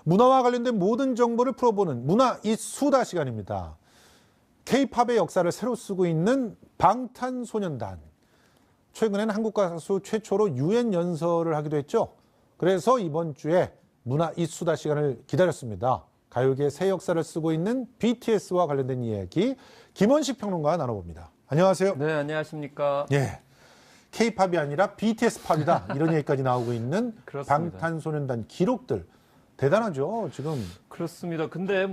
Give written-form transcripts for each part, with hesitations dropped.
문화와 관련된 모든 정보를 풀어보는 문화 이 수다 시간입니다. K-팝의 역사를 새로 쓰고 있는 방탄소년단. 최근에는 한국 가수 최초로 유엔 연설을 하기도 했죠. 그래서 이번 주에 문화 이 수다 시간을 기다렸습니다. 가요계의 새 역사를 쓰고 있는 BTS와 관련된 이야기 김원식 평론가와 나눠봅니다. 안녕하세요. 네, 안녕하십니까. 예, K-팝이 아니라 BTS 팝이다 이런 얘기까지 나오고 있는 그렇습니다. 방탄소년단 기록들 대단하죠 지금. 그렇습니다. 근데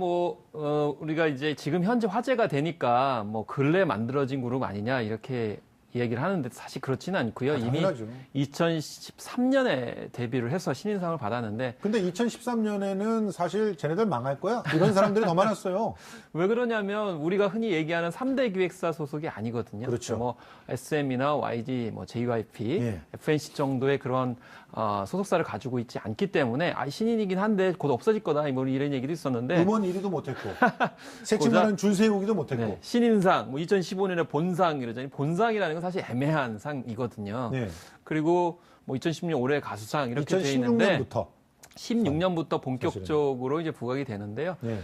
우리가 이제 지금 현재 화제가 되니까 근래 만들어진 그룹 아니냐 이렇게 얘기를 하는데 사실 그렇지는 않고요. 이미 당연하죠. 2013년에 데뷔를 해서 신인상을 받았는데. 근데 2013년에는 사실 쟤네들 망할 거야 이런 사람들이 더 많았어요. 왜 그러냐면 우리가 흔히 얘기하는 3대 기획사 소속이 아니거든요. 그렇죠. SM이나 YG, JYP, 예. FNC 정도의 그런 소속사를 가지고 있지 않기 때문에 신인이긴 한데 곧 없어질 거다 이런 얘기도 있었는데. 음원 1위도 못했고 새침하는 줄 세우기도 못했고. 네, 신인상, 2015년에 본상 이러잖아요. 본상이라는 건 사실 애매한 상이거든요. 네. 그리고 2016년 올해 가수상 이렇게 돼 있는데 2016년부터 16년부터 본격적으로 이제 부각이 되는데요. 네.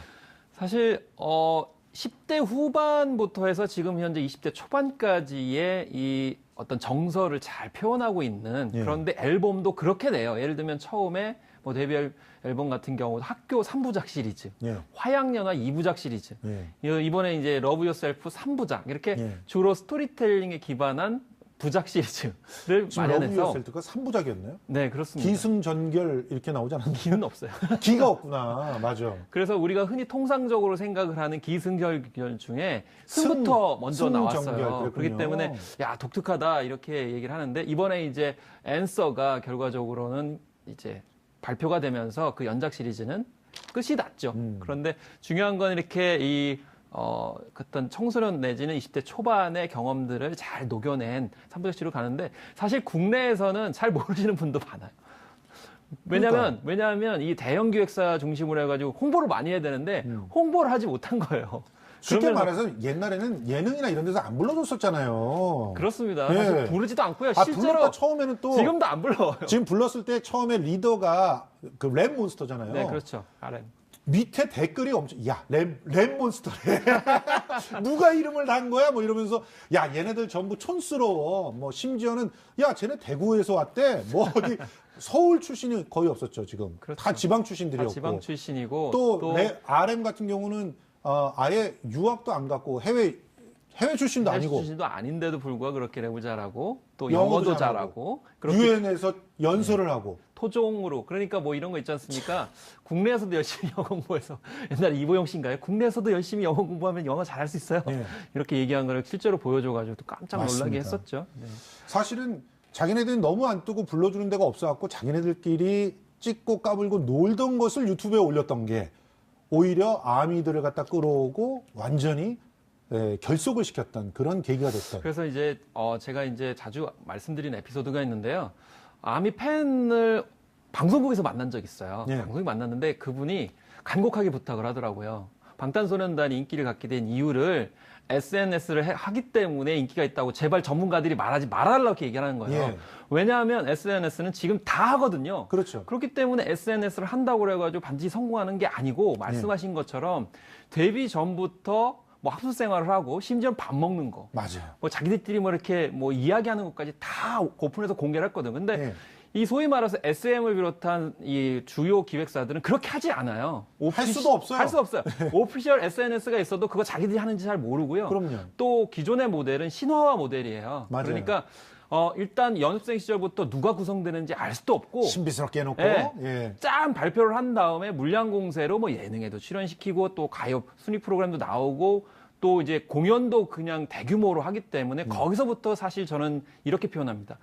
사실 10대 후반부터 해서 지금 현재 20대 초반까지의 이 어떤 정서를 잘 표현하고 있는 예. 그런데 앨범도 그렇게 내요. 예를 들면 처음에 데뷔 앨범 같은 경우도 학교 3부작 시리즈, 예. 화양연화 2부작 시리즈, 예. 이번에 이제 러브 요셀프 3부작 이렇게 예. 주로 스토리텔링에 기반한 부작 시리즈를 마련해서. 러브 요셀프가 3부작이었나요? 네, 그렇습니다. 기승전결 이렇게 나오지 않았나요? 기는 없어요. 기가 없구나. 맞아. 그래서 우리가 흔히 통상적으로 생각을 하는 기승전결 중에 승부터 먼저 나왔어요. 그랬군요. 그렇기 때문에 야 독특하다 이렇게 얘기를 하는데 이번에 이제 앤서가 결과적으로는 이제 발표가 되면서 그 연작 시리즈는 끝이 났죠. 그런데 중요한 건 이렇게 어떤 청소년 내지는 20대 초반의 경험들을 잘 녹여낸 3부작시로 가는데 사실 국내에서는 잘 모르시는 분도 많아요. 왜냐하면 이 대형 기획사 중심으로 해가지고 홍보를 많이 해야 되는데 홍보를 하지 못한 거예요. 쉽게 말해서 옛날에는 예능이나 이런 데서 안 불러줬었잖아요. 그렇습니다. 네. 사실 부르지도 않고요. 실제로 불렀다 처음에는 또 지금도 안 불러요. 지금 불렀을 때 처음에 리더가 그 랩몬스터잖아요. 네, 그렇죠. RM. 밑에 댓글이 엄청 랩몬스터래. 누가 이름을 단 거야? 이러면서 야 얘네들 전부 촌스러워. 심지어는 야 쟤네 대구에서 왔대. 어디 서울 출신이 거의 없었죠 지금. 그렇죠. 다 지방 출신들이었고. 다 지방 출신이고 또 RM 같은 경우는 아예 유학도 안 갔고 해외 출신도 아니고. 출신도 아닌데도 불구하고 그렇게 랩을 잘하고 또 영어도 영어도 잘하고 유엔에서 연설을 하고. 토종으로 그러니까 이런 거 있지 않습니까? 국내에서도 열심히 영어 공부해서 옛날에 이보영 씨인가요? 국내에서도 열심히 영어 공부하면 영어 잘할 수 있어요. 네. 이렇게 얘기한 거를 실제로 보여줘가지고 또 깜짝 놀라게 맞습니다. 했었죠. 네. 사실은 자기네들이 너무 안 뜨고 불러주는 데가 없어갖고 자기네들끼리 찍고 까불고 놀던 것을 유튜브에 올렸던 게 오히려 아미들을 갖다 끌어오고 완전히 결속을 시켰던 그런 계기가 됐어요. 그래서 이제 제가 이제 자주 말씀드린 에피소드가 있는데요. 아미 팬을 방송국에서 만난 적 있어요. 네. 방송에 만났는데 그분이 간곡하게 부탁을 하더라고요. 방탄소년단이 인기를 갖게 된 이유를 SNS를 하기 때문에 인기가 있다고 제발 전문가들이 말하지 말아달라고 이렇게 얘기하는 거예요. 예. 왜냐하면 SNS는 지금 다 하거든요. 그렇죠. 그렇기 때문에 SNS를 한다고 그래가지고 반드시 성공하는 게 아니고 말씀하신 것처럼 데뷔 전부터 합숙 생활을 하고 심지어 밥 먹는 거. 맞아요. 자기들끼리 이렇게 이야기하는 것까지 다 오픈해서 공개를 했거든. 근데 네. 이 소위 말해서 SM을 비롯한 이 주요 기획사들은 그렇게 하지 않아요. 할 수도 없어요. 할 수 없어요. 오피셜 SNS가 있어도 그거 자기들이 하는지 잘 모르고요. 그럼요. 또 기존의 모델은 신화화 모델이에요. 맞아요. 그러니까 일단 연습생 시절부터 누가 구성되는지 알 수도 없고 신비스럽게 해놓고 짠 발표를 한 다음에 물량 공세로 예능에도 출연시키고 또 가요 순위 프로그램도 나오고 또 이제 공연도 그냥 대규모로 하기 때문에 거기서부터 사실 저는 이렇게 표현합니다.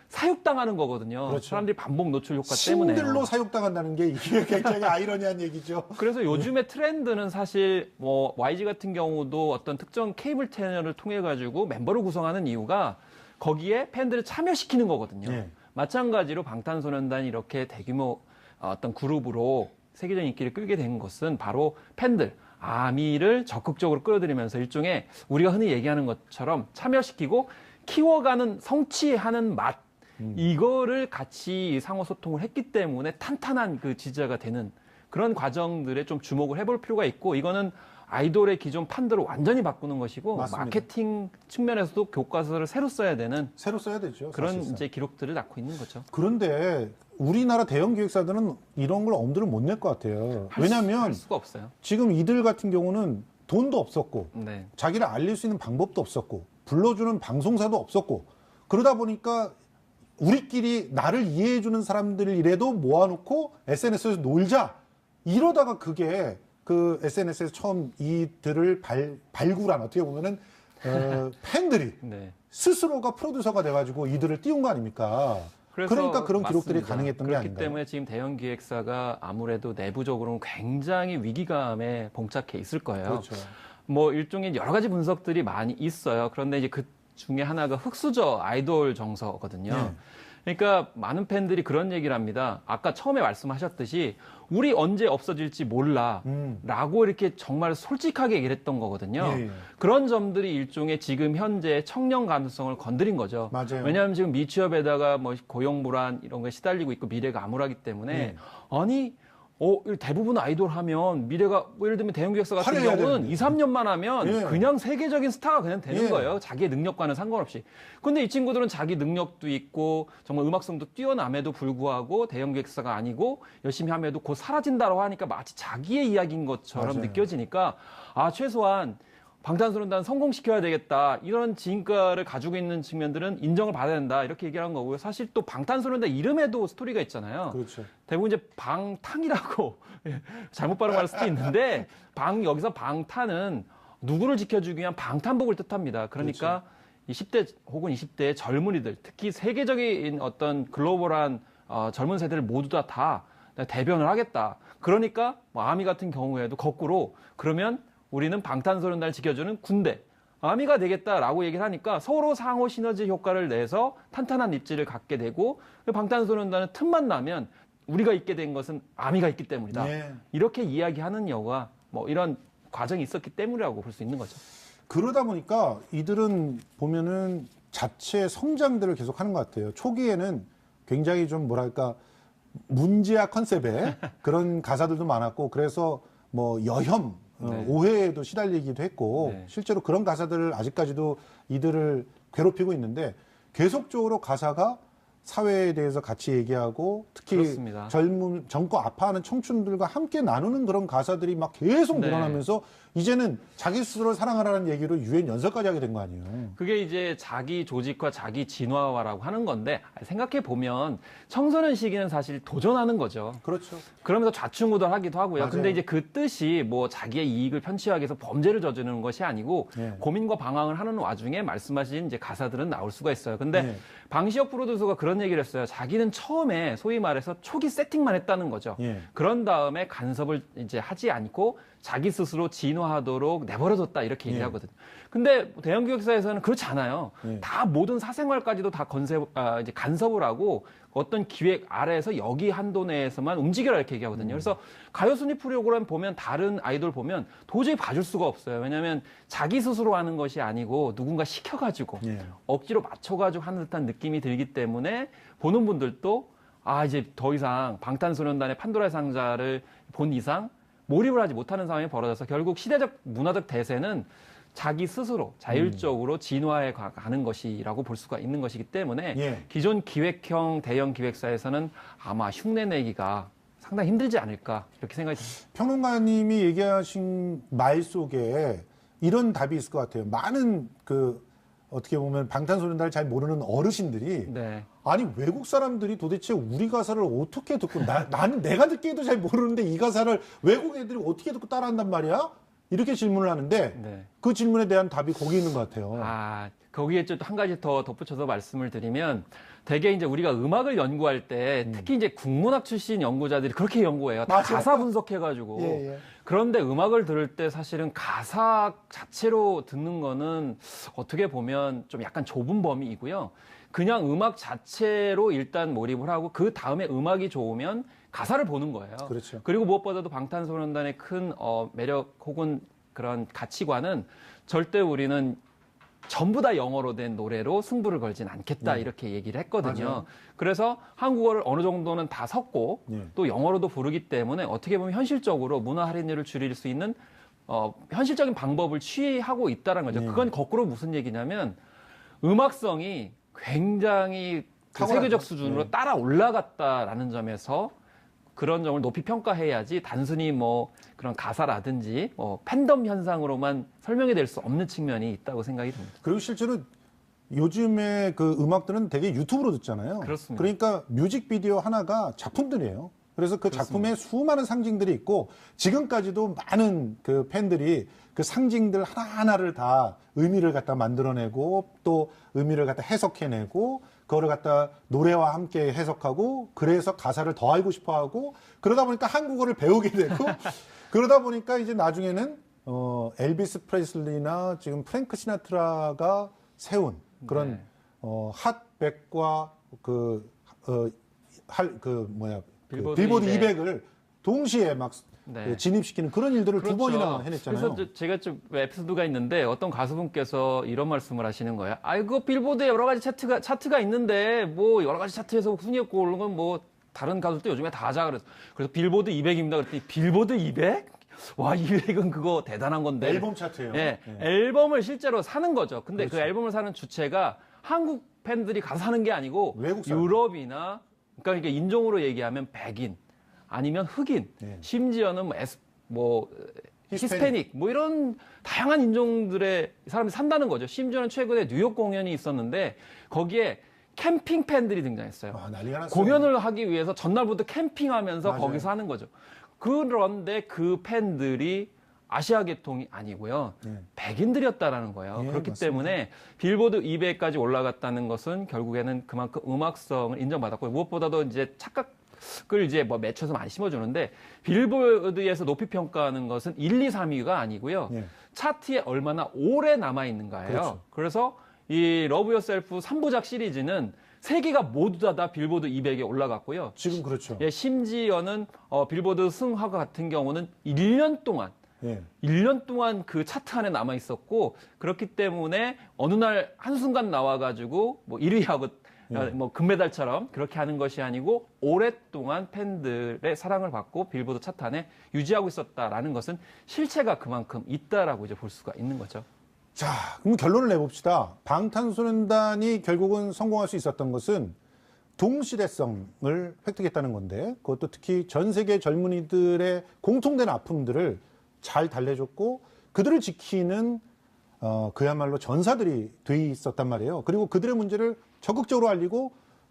사육당하는 거거든요. 그렇죠. 사람들이 반복 노출 효과 때문에. 신들로 사육당한다는 게 이게 굉장히 아이러니한 얘기죠. 그래서 요즘의 트렌드는 사실 YG 같은 경우도 어떤 특정 케이블 채널을 통해 가지고 멤버를 구성하는 이유가 거기에 팬들을 참여시키는 거거든요. 네. 마찬가지로 방탄소년단이 이렇게 대규모 어떤 그룹으로 세계적인 인기를 끌게 된 것은 바로 팬들, 아미를 적극적으로 끌어들이면서 일종의 우리가 흔히 얘기하는 것처럼 참여시키고 키워가는 성취하는 맛, 이거를 같이 상호 소통을 했기 때문에 탄탄한 그 지지자가 되는 그런 과정들에 좀 주목을 해볼 필요가 있고 이거는 아이돌의 기존 판도를 완전히 바꾸는 것이고 맞습니다. 마케팅 측면에서도 교과서를 새로 써야 되는 새로 써야 되죠. 그런 사실상. 이제 기록들을 낳고 있는 거죠. 그런데 우리나라 대형 기획사들은 이런 걸 엄두를 못 낼 것 같아요. 할 왜냐하면 수가 없어요. 지금 이들 같은 경우는 돈도 없었고 네. 자기를 알릴 수 있는 방법도 없었고 불러주는 방송사도 없었고 그러다 보니까 우리끼리 나를 이해해주는 사람들이라도 모아놓고 SNS에서 놀자 이러다가 그게 그 SNS에서 처음 이들을 발굴한 어떻게 보면은 팬들이 네. 스스로가 프로듀서가 돼가지고 이들을 띄운 거 아닙니까? 그러니까 그런 기록들이 맞습니다. 가능했던 게 그렇기 아닌가요? 때문에 지금 대형 기획사가 아무래도 내부적으로는 굉장히 위기감에 봉착해 있을 거예요. 그렇죠. 뭐 일종의 여러 가지 분석들이 많이 있어요. 그런데 이제 그 중에 하나가 흑수저 아이돌 정서거든요. 네. 그러니까 많은 팬들이 그런 얘기를 합니다. 아까 처음에 말씀하셨듯이 우리 언제 없어질지 몰라 라고 이렇게 정말 솔직하게 얘기를 했던 거거든요. 예, 예. 그런 점들이 일종의 지금 현재 청년 가능성을 건드린 거죠. 맞아요. 왜냐하면 지금 미취업에다가 뭐 고용 불안 이런 거에 시달리고 있고 미래가 암울하기 때문에 예. 아니 대부분 아이돌 하면 미래가 뭐 예를 들면 대형 기획사 같은 화려해야 경우는 되는데. 2, 3년만 하면 예. 그냥 세계적인 스타가 그냥 되는 예. 거예요. 자기의 능력과는 상관없이. 근데 이 친구들은 자기 능력도 있고 정말 음악성도 뛰어남에도 불구하고 대형 기획사가 아니고 열심히 함에도 곧 사라진다고 하니까 마치 자기의 이야기인 것처럼 맞아요. 느껴지니까 최소한 방탄소년단 성공시켜야 되겠다. 이런 지인가를 가지고 있는 측면들은 인정을 받아야 된다. 이렇게 얘기한 거고요. 사실 또 방탄소년단 이름에도 스토리가 있잖아요. 그렇죠. 대부분 이제 방탕이라고 잘못 발음할 수도 있는데 여기서 방탄은 누구를 지켜주기 위한 방탄복을 뜻합니다. 그러니까 이 10대 혹은 20대의 젊은이들, 특히 세계적인 어떤 글로벌한 젊은 세대를 모두 다 대변을 하겠다. 그러니까 뭐 아미 같은 경우에도 거꾸로 그러면 우리는 방탄소년단을 지켜주는 군대, 아미가 되겠다라고 얘기를 하니까 서로 상호 시너지 효과를 내서 탄탄한 입지를 갖게 되고 방탄소년단은 틈만 나면 우리가 있게 된 것은 아미가 있기 때문이다. 예. 이렇게 이야기하는 여가 뭐 이런 과정이 있었기 때문이라고 볼 수 있는 거죠. 그러다 보니까 이들은 보면은 자체 성장들을 계속 하는 것 같아요. 초기에는 굉장히 좀 뭐랄까 문지아 컨셉의 그런 가사들도 많았고 그래서 뭐 여혐 네. 오해에도 시달리기도 했고 네. 실제로 그런 가사들을 아직까지도 이들을 괴롭히고 있는데 계속적으로 가사가 사회에 대해서 같이 얘기하고 특히 그렇습니다. 젊고 아파하는 청춘들과 함께 나누는 그런 가사들이 막 계속 네. 늘어나면서 이제는 자기 스스로를 사랑하라는 얘기로 유엔 연설까지 하게 된 거 아니에요. 그게 이제 자기 조직화, 자기 진화라고 하는 건데 생각해 보면 청소년 시기는 사실 도전하는 거죠. 그렇죠. 그러면서 좌충우돌하기도 하고요. 맞아요. 근데 이제 그 뜻이 뭐 자기의 이익을 편취하기 위해서 범죄를 저지르는 것이 아니고 네. 고민과 방황을 하는 와중에 말씀하신 이제 가사들은 나올 수가 있어요. 근데 네. 방시혁 프로듀서가 그런 얘기를 했어요. 자기는 처음에 소위 말해서 초기 세팅만 했다는 거죠. 예. 그런 다음에 간섭을 이제 하지 않고 자기 스스로 진화하도록 내버려뒀다 이렇게 예. 얘기하거든요. 근데 대형 기획사에서는 그렇지 않아요. 예. 다 모든 사생활까지도 다 이제 간섭을 하고 어떤 기획 아래에서 여기 한도 내에서만 움직여라 이렇게 얘기하거든요. 그래서 가요 순위 프로그램 보면 다른 아이돌 보면 도저히 봐줄 수가 없어요. 왜냐하면 자기 스스로 하는 것이 아니고 누군가 시켜가지고 예. 억지로 맞춰가지고 하는 듯한 느낌이 들기 때문에 보는 분들도 이제 더 이상 방탄소년단의 판도라의 상자를 본 이상 몰입을 하지 못하는 상황이 벌어져서 결국 시대적 문화적 대세는 자기 스스로 자율적으로 진화해 가는 것이라고 볼 수가 있는 것이기 때문에 예. 기존 기획형 대형 기획사에서는 아마 흉내내기가 상당히 힘들지 않을까 이렇게 생각이 듭니다. 평론가님이 얘기하신 말 속에 이런 답이 있을 것 같아요. 많은 어떻게 보면 방탄소년단을 잘 모르는 어르신들이 네. 아니 외국 사람들이 도대체 우리 가사를 어떻게 듣고 나는 내가 듣기에도 잘 모르는데 이 가사를 외국 애들이 어떻게 듣고 따라한단 말이야? 이렇게 질문을 하는데 네. 그 질문에 대한 답이 거기 있는 것 같아요. 거기에 좀 한 가지 더 덧붙여서 말씀을 드리면 대개 이제 우리가 음악을 연구할 때 특히 이제 국문학 출신 연구자들이 그렇게 연구해요. 다 맞아요. 가사 분석해가지고. 예, 예. 그런데 음악을 들을 때 사실은 가사 자체로 듣는 거는 어떻게 보면 좀 약간 좁은 범위이고요. 그냥 음악 자체로 일단 몰입을 하고 그 다음에 음악이 좋으면 가사를 보는 거예요. 그렇죠. 그리고 무엇보다도 방탄소년단의 큰 매력 혹은 그런 가치관은 절대 우리는 전부 다 영어로 된 노래로 승부를 걸진 않겠다 네. 이렇게 얘기를 했거든요. 맞아요. 그래서 한국어를 어느 정도는 다 섞고 네. 또 영어로도 부르기 때문에 어떻게 보면 현실적으로 문화 할인율을 줄일 수 있는 현실적인 방법을 취하고 있다는 거죠. 네. 그건 거꾸로 무슨 얘기냐면 음악성이 굉장히 그 탁월하죠. 세계적 수준으로 네. 따라 올라갔다라는 점에서 그런 점을 높이 평가해야지 단순히 뭐 그런 가사라든지 팬덤 현상으로만 설명이 될 수 없는 측면이 있다고 생각이 듭니다. 그리고 실제로 요즘에 그 음악들은 되게 유튜브로 듣잖아요. 그렇습니다. 그러니까 뮤직비디오 하나가 작품들이에요. 그래서 그 작품에 수많은 상징들이 있고 지금까지도 많은 그 팬들이 그 상징들 하나하나를 다 의미를 갖다 만들어내고 또 의미를 갖다 해석해내고 그거를 갖다 노래와 함께 해석하고 그래서 가사를 더 알고 싶어하고 그러다 보니까 한국어를 배우게 되고 그러다 보니까 이제 나중에는 엘비스 프레슬리나 지금 프랭크 시나트라가 세운 그런 네. 핫백과 빌보드 빌보드 200. 200을 동시에 막 네. 진입시키는 그런 일들을 두 번이나 해냈잖아요. 그래서 제가 좀 에피소드가 있는데 어떤 가수분께서 이런 말씀을 하시는 거예요. 아이고 빌보드에 여러 가지 차트가 있는데 뭐 여러 가지 차트에서 순위에 오르는 건 뭐 다른 가수도 요즘에 다 하자 그래서 빌보드 200입니다. 그랬더니 빌보드 200? 와 200은 그거 대단한 건데. 앨범 차트예요. 예, 네. 앨범을 실제로 사는 거죠. 근데 그 그렇죠. 앨범을 사는 주체가 한국 팬들이 가서 사는 게 아니고 외국 사람. 유럽이나 그러니까 이게 인종으로 얘기하면 백인 아니면 흑인 네. 심지어는 히스패닉 뭐 이런 다양한 인종들의 사람이 산다는 거죠. 심지어는 최근에 뉴욕 공연이 있었는데 거기에 캠핑 팬들이 등장했어요. 아, 난리가 났어요. 공연을 하기 위해서 전날부터 캠핑하면서 맞아요. 거기서 하는 거죠. 그런데 그 팬들이 아시아 계통이 아니고요. 네. 백인들이었다라는 거예요. 예, 그렇기 맞습니다. 때문에 빌보드 200까지 올라갔다는 것은 결국에는 그만큼 음악성을 인정받았고 무엇보다도 이제 착각을 이제 뭐 맺혀서 많이 심어주는데 빌보드에서 높이 평가하는 것은 1, 2, 3위가 아니고요. 예. 차트에 얼마나 오래 남아 있는가예요. 그렇죠. 그래서 이 러브 요셀프 3부작 시리즈는 세 개가 모두 다 빌보드 200에 올라갔고요. 지금 그렇죠. 예, 심지어는 빌보드 승하가 같은 경우는 1년 동안 예. 1년 동안 그 차트 안에 남아 있었고 그렇기 때문에 어느 날 한순간 나와가지고 뭐 1위하고 뭐 금메달처럼 그렇게 하는 것이 아니고 오랫동안 팬들의 사랑을 받고 빌보드 차트 안에 유지하고 있었다라는 것은 실체가 그만큼 있다라고 이제 볼 수가 있는 거죠. 자, 그럼 결론을 내봅시다. 방탄소년단이 결국은 성공할 수 있었던 것은 동시대성을 획득했다는 건데 그것도 특히 전 세계 젊은이들의 공통된 아픔들을 잘 달래줬고 그들을 지키는 그야말로 전사들이 돼 있었단 말이에요. 그리고 그들의 문제를 적극적으로 알리고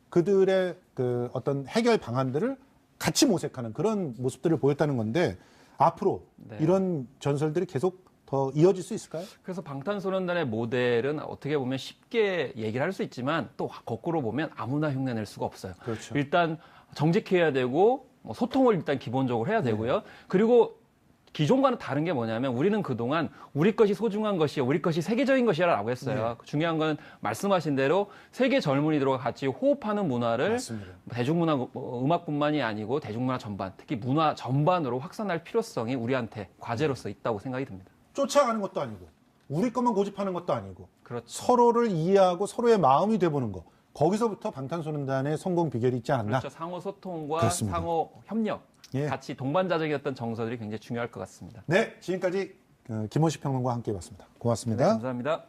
그들의 그 어떤 해결 방안들을 같이 모색하는 그런 모습들을 보였다는 건데 앞으로 네. 이런 전설들이 계속 더 이어질 수 있을까요? 그래서 방탄소년단의 모델은 어떻게 보면 쉽게 얘기를 할 수 있지만 또 거꾸로 보면 아무나 흉내낼 수가 없어요. 그렇죠. 일단 정직해야 되고 뭐 소통을 일단 기본적으로 해야 되고요. 그리고 기존과는 다른 게 뭐냐면 우리는 그동안 우리 것이 소중한 것이요, 우리 것이 세계적인 것이라고 했어요. 중요한 건 말씀하신 대로 세계 젊은이들과 같이 호흡하는 문화를 맞습니다. 대중문화, 음악뿐만이 아니고 대중문화 전반, 특히 문화 전반으로 확산할 필요성이 우리한테 과제로서 있다고 생각이 듭니다. 쫓아가는 것도 아니고 우리 것만 고집하는 것도 아니고 그렇죠. 서로를 이해하고 서로의 마음이 돼보는 거 거기서부터 방탄소년단의 성공 비결이 있지 않았나? 그렇죠. 상호 소통과 그렇습니다. 상호 협력, 예. 같이 동반자적이었던 정서들이 굉장히 중요할 것 같습니다. 네, 지금까지 김호식 평론가와 함께해봤습니다. 고맙습니다. 네, 감사합니다.